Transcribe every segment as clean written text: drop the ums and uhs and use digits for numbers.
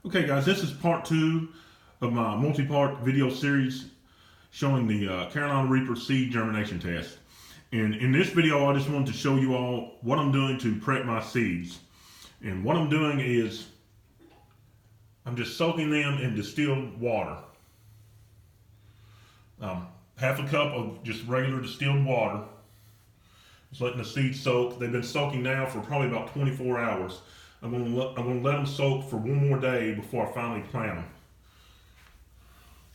Okay guys, this is part two of my multi-part video series showing the Carolina Reaper seed germination test. And in this video, I just wanted to show you all what I'm doing to prep my seeds. And what I'm doing is I'm just soaking them in distilled water. Half a cup of just regular distilled water. Just letting the seeds soak. They've been soaking now for probably about 24 hours. I'm going to let them soak for one more day before I finally plant them.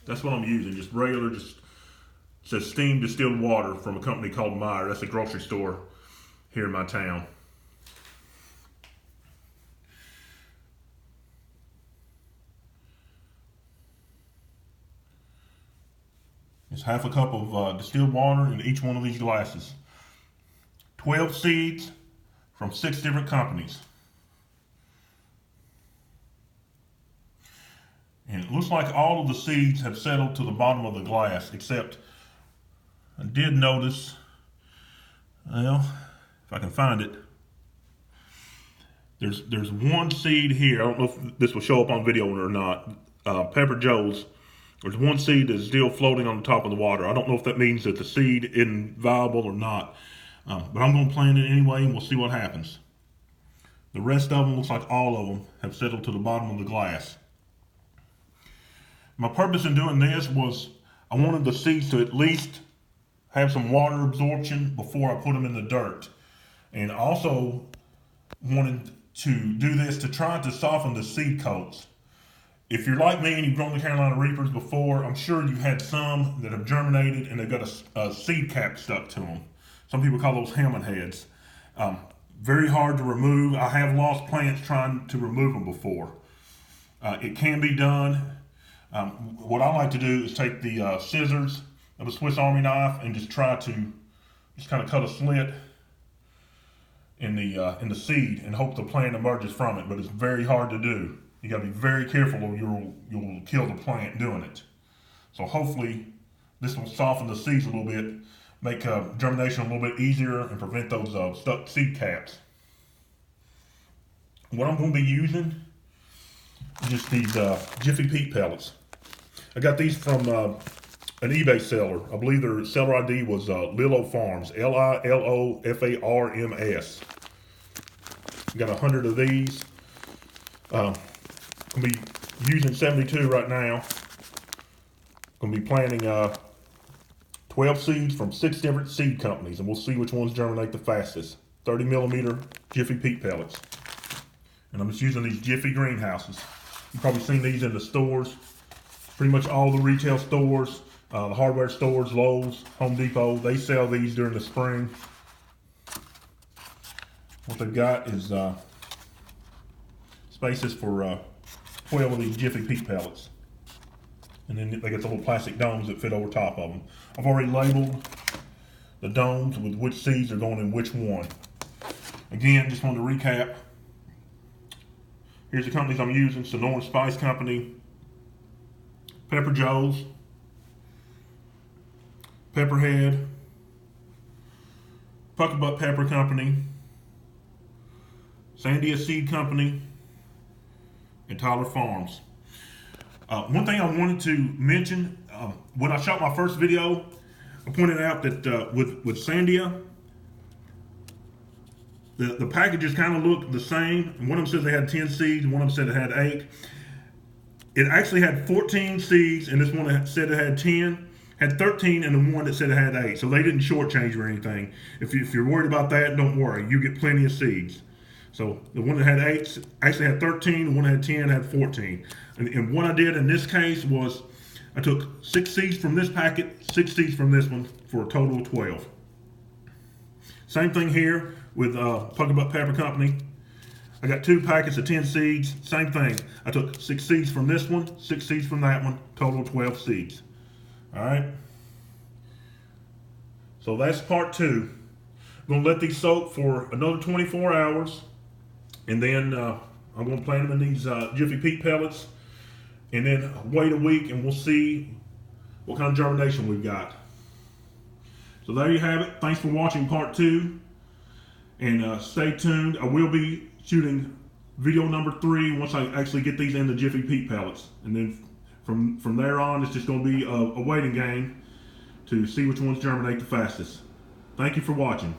That's what I'm using, just regular, it says steamed distilled water from a company called Meyer. That's a grocery store here in my town. It's half a cup of distilled water in each one of these glasses. 12 seeds from 6 different companies. And it looks like all of the seeds have settled to the bottom of the glass, except I did notice, well, if I can find it, there's one seed here. I don't know if this will show up on video or not. Pepper Joe's. There's one seed that's still floating on the top of the water. I don't know if that means that the seed isn't viable or not. But I'm going to plant it anyway, and we'll see what happens. The rest of them, looks like all of them, have settled to the bottom of the glass. My purpose in doing this was I wanted the seeds to at least have some water absorption before I put them in the dirt. And I also wanted to do this to try to soften the seed coats. If you're like me and you've grown the Carolina Reapers before, I'm sure you've had some that have germinated and they've got a seed cap stuck to them. Some people call those helmet heads. Very hard to remove. I have lost plants trying to remove them before. It can be done. What I like to do is take the scissors of a Swiss Army knife and just try to kind of cut a slit in the seed and hope the plant emerges from it. But it's very hard to do. You got to be very careful, or you'll kill the plant doing it. So hopefully this will soften the seeds a little bit, make germination a little bit easier, and prevent those stuck seed caps. What I'm going to be using is just these Jiffy Peat pellets. I got these from an eBay seller. I believe their seller ID was Lilo Farms, Lilofarms. Got 100 of these. I'm going to be using 72 right now. Going to be planting 12 seeds from 6 different seed companies, and we'll see which ones germinate the fastest. 30 millimeter Jiffy Peat pellets. And I'm just using these Jiffy greenhouses. You've probably seen these in the stores. Pretty much all the retail stores, the hardware stores, Lowe's, Home Depot, they sell these during the spring. What they've got is spaces for 12 of these Jiffy Peat pellets. And then they get the little plastic domes that fit over top of them. I've already labeled the domes with which seeds are going in which one. Again, just wanted to recap. Here's the companies I'm using: Sonora Spice Company, Pepper Joe's, Pepperhead, Puckabutt Pepper Company, Sandia Seed Company, and Tyler Farms. One thing I wanted to mention, when I shot my first video, I pointed out that with Sandia, the packages kind of looked the same. And one of them said they had 10 seeds, and one of them said it had 8. It actually had 14 seeds, and this one that said it had 10, had 13, and the one that said it had 8. So they didn't shortchange or anything. If you're worried about that, don't worry. You get plenty of seeds. So the one that had 8 actually had 13, the one that had 10 had 14. And what I did in this case was I took 6 seeds from this packet, 6 seeds from this one, for a total of 12. Same thing here with Puckabutt Pepper Company. I got 2 packets of 10 seeds, same thing. I took 6 seeds from this one, 6 seeds from that one, total 12 seeds. All right. So that's part 2. I'm gonna let these soak for another 24 hours. And then I'm going to plant them in these Jiffy Peat pellets, and then wait a week and we'll see what kind of germination we've got. So there you have it. Thanks for watching part 2, and stay tuned. I will be shooting video number 3 once I actually get these in the Jiffy Peat pellets. And then from there on, it's just going to be a waiting game to see which ones germinate the fastest. Thank you for watching.